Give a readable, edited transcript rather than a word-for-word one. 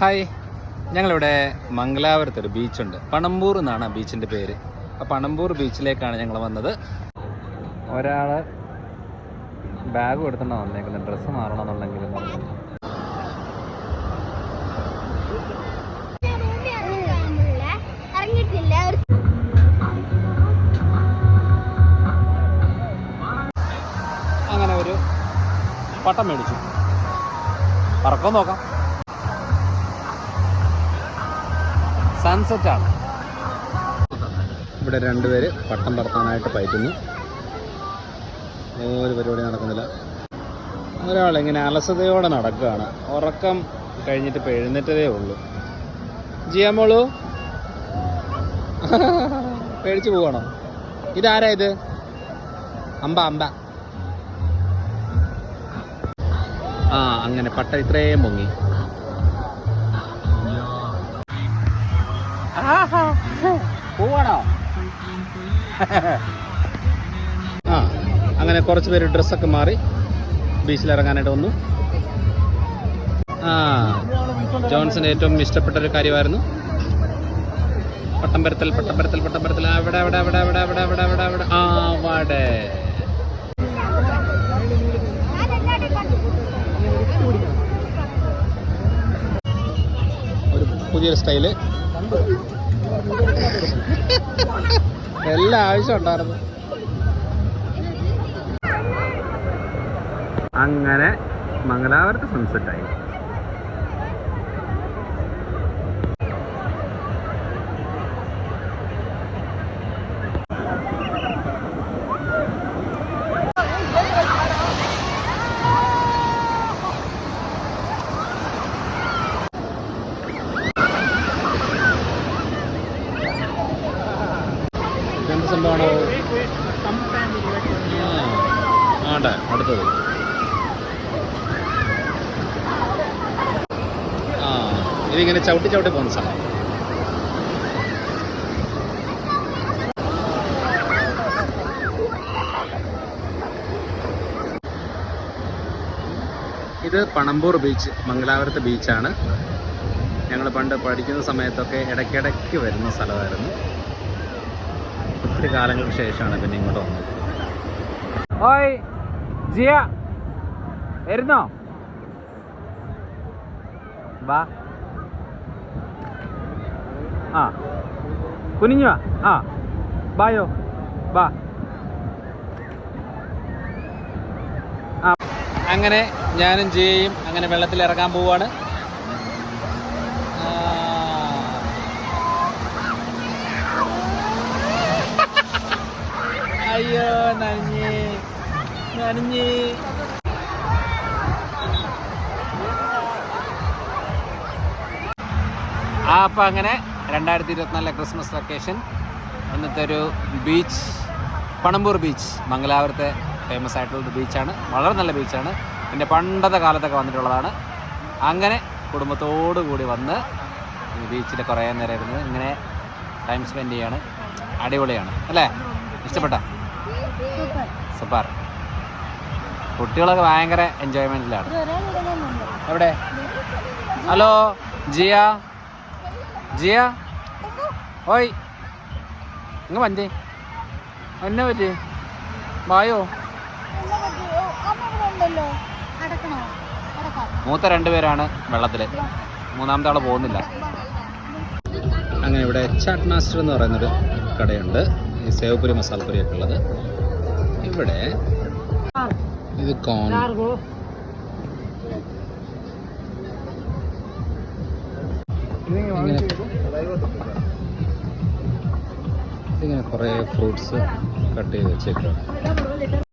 Hi, ഞങ്ങളിവിടെ മംഗലാപുരത്തൊരു ബീച്ചുണ്ട്. പണമ്പൂർ എന്നാണ് ആ ബീച്ചിൻ്റെ പേര്. ആ പണമ്പൂർ ബീച്ചിലേക്കാണ് ഞങ്ങൾ വന്നത്. ഒരാൾ ബാഗ് കൊടുത്തിട്ടാണ് വന്നേക്കുന്നത്, ഡ്രസ്സ് മാറണമെന്നുണ്ടെങ്കിൽ. അങ്ങനെ ഒരു പട്ടം മേടിച്ചു, പറക്കം നോക്കാം. സൺസെറ്റാണ്. ഇവിടെ രണ്ടുപേര് പട്ടം പറത്താനായിട്ട് പയറ്റുന്നു. ഒരു പരിപാടി നടക്കുന്നില്ല. ഒരാളിങ്ങനെ അലസതയോടെ നടക്കുകയാണ്. ഉറക്കം കഴിഞ്ഞിട്ട് ഇപ്പോൾ എഴുന്നേറ്റതേ ഉള്ളൂ. ജിയാമോളു പേടിച്ചു പോവാണോ? ഇതാരാ ഇത്? അമ്പ അങ്ങനെ പട്ട ഇത്രയും പൊങ്ങി. പോവാണോ? അങ്ങനെ കുറച്ച് പേര് ഡ്രസ്സൊക്കെ മാറി ബീച്ചിലിറങ്ങാനായിട്ട് വന്നു. ജോൺസന് ഏറ്റവും ഇഷ്ടപ്പെട്ട ഒരു കാര്യമായിരുന്നു പട്ടം പരത്തൽ. അവിടെ ഒരു പുതിയൊരു സ്റ്റൈല്. എല്ലാ ആവശ്യം ഉണ്ടായിരുന്നു. അങ്ങനെ മംഗലാപുരത്ത് സൺസെറ്റായി. എന്ത് സംഭവമാണോ? അടുത്തത് ഇതിങ്ങനെ ചവിട്ടി പോകുന്ന സ്ഥലം. ഇത് പണമ്പൂർ ബീച്ച്, മംഗലാപുരത്തെ ബീച്ചാണ്. ഞങ്ങൾ പണ്ട് പഠിക്കുന്ന സമയത്തൊക്കെ ഇടയ്ക്കിടയ്ക്ക് വരുന്ന സ്ഥലമായിരുന്നു. ഒത്തിരി കാലങ്ങൾക്ക് ശേഷമാണ് പിന്നെ ഇങ്ങോട്ട് വന്നത്. ഓയ് ജിയ, വരുന്നോ? വാ. കുനിഞ്ഞു വാ. ബായോ വാ. അങ്ങനെ ഞാനും ജിയയും അങ്ങനെ വെള്ളത്തിൽ ഇറങ്ങാൻ പോവാണ്. അയ്യോ, നനഞ്ഞ്. അപ്പം അങ്ങനെ 2024 ക്രിസ്മസ് വെക്കേഷൻ ഇന്നത്തെ ഒരു ബീച്ച്, പണമ്പൂർ ബീച്ച്, മംഗലാപുരത്തെ ഫേമസ് ആയിട്ടുള്ളൊരു ബീച്ചാണ്. വളരെ നല്ല ബീച്ചാണ്. പിന്നെ പണ്ടത്തെ കാലത്തൊക്കെ വന്നിട്ടുള്ളതാണ്. അങ്ങനെ കുടുംബത്തോടു കൂടി വന്ന് ഈ ബീച്ചിൽ കുറേ നേരം ഇരുന്ന് ഇങ്ങനെ ടൈം സ്പെൻഡ് ചെയ്യാണ്. അടിപൊളിയാണ് അല്ലേ? ഇഷ്ടപ്പെട്ട? സൂപ്പർ. കുട്ടികളൊക്കെ ഭയങ്കര എൻജോയ്മെൻറ്റിലാണ്. എവിടെ? ഹലോ ജിയ, ഓയ് ഇങ്ങ് വന്നേ. എന്നെ പറ്റി വായോ. മൂത്ത രണ്ടുപേരാണ് വെള്ളത്തിൽ, മൂന്നാമത്തെ ആൾ പോകുന്നില്ല. അങ്ങനെ ഇവിടെ ചാട്ട് മാസ്റ്റർ എന്ന് പറയുന്നൊരു കടയുണ്ട്. ഈ സേവപുരി മസാലപ്പുരിയൊക്കെ ഉള്ളത്. ഇവിടെ ഇത് കോൺ, ഇങ്ങനെ കുറേ ഫ്രൂട്ട്സ് കട്ട് ചെയ്ത് വെച്ചേക്കാണ്.